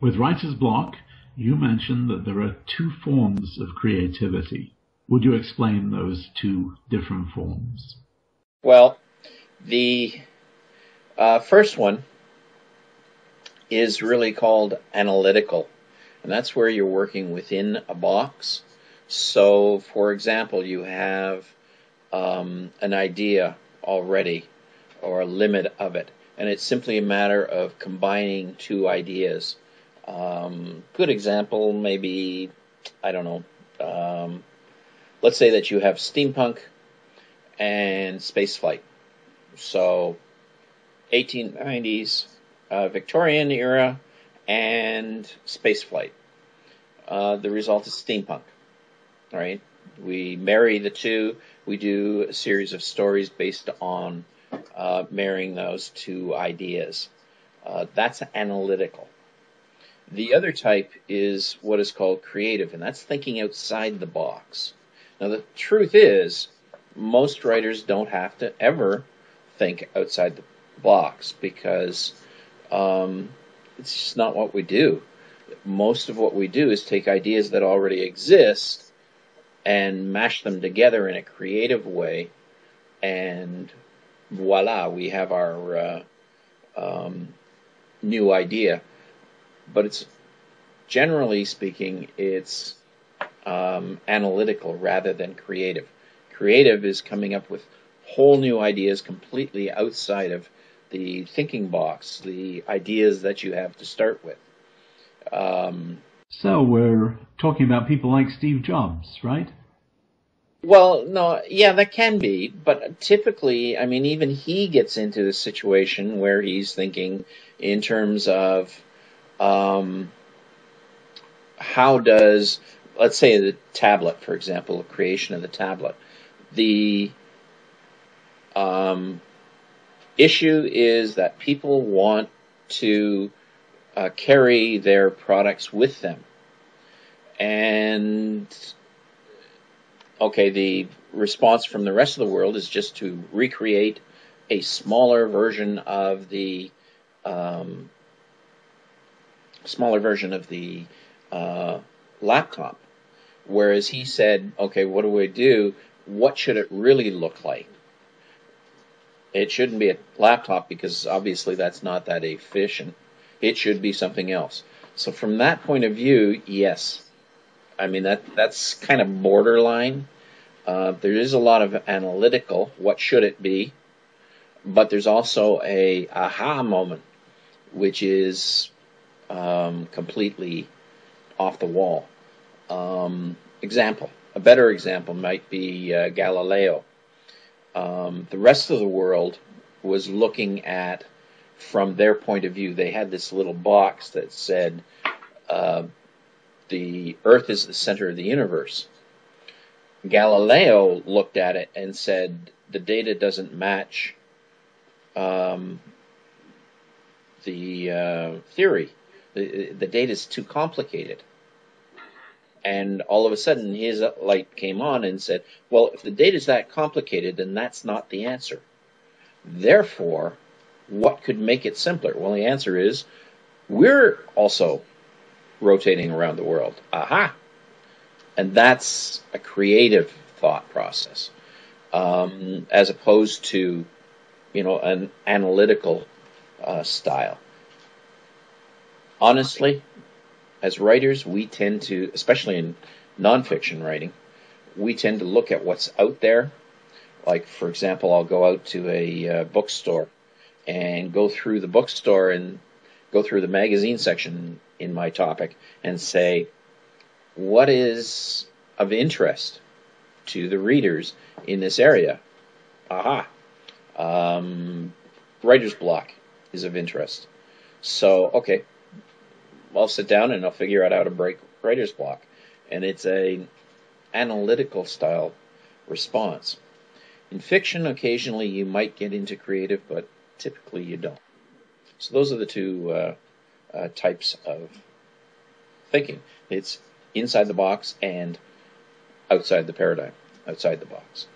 With writer's block, you mentioned that there are two forms of creativity. Would you explain those two different forms? Well, the first one is really called analytical, and that's where you're working within a box. So, for example, you have an idea already, or a limit of it, and it's simply a matter of combining two ideas. Good example, maybe, I don't know, let's say that you have steampunk and spaceflight. So 1890s, Victorian era, and spaceflight. The result is steampunk. All right, we marry the two. We do a series of stories based on marrying those two ideas. That's analytical. The other type is what is called creative, and that's thinking outside the box. Now, the truth is, most writers don't have to ever think outside the box because it's just not what we do. Most of what we do is take ideas that already exist and mash them together in a creative way, and voila, we have our new idea. But it's, generally speaking, it's analytical rather than creative. Creative is coming up with whole new ideas completely outside of the thinking box, the ideas that you have to start with. So we're talking about people like Steve Jobs, right? Well, no, yeah, that can be, but typically, I mean, even he gets into the situation where he's thinking in terms of how does, let's say the tablet, for example, the creation of the tablet. The issue is that people want to carry their products with them. And, okay, the response from the rest of the world is just to recreate a smaller version of the laptop. Whereas he said, okay, what do we do? What should it really look like? It shouldn't be a laptop because obviously that's not that efficient. It should be something else. So from that point of view, yes. I mean, that's kind of borderline. There is a lot of analytical, what should it be? But there's also a aha moment, which is completely off the wall. A better example might be Galileo. The rest of the world was looking at, from their point of view, they had this little box that said the Earth is the center of the universe. Galileo looked at it and said the data doesn't match the theory. The data is too complicated. And all of a sudden his light came on and said, well, if the data is that complicated, then that's not the answer. Therefore, what could make it simpler? Well, the answer is we're also rotating around the world. Aha! And that's a creative thought process, as opposed to, an analytical style. Honestly, as writers, we tend to, especially in nonfiction writing, we tend to look at what's out there. Like, for example, I'll go out to a bookstore and go through the bookstore and go through the magazine section in my topic and say, what is of interest to the readers in this area? Aha. Writer's block is of interest. So, okay, I'll sit down and I'll figure out how to break writer's block. And it's a analytical style response. In fiction, occasionally you might get into creative, but typically you don't. So those are the two types of thinking. It's inside the box and outside the paradigm, outside the box.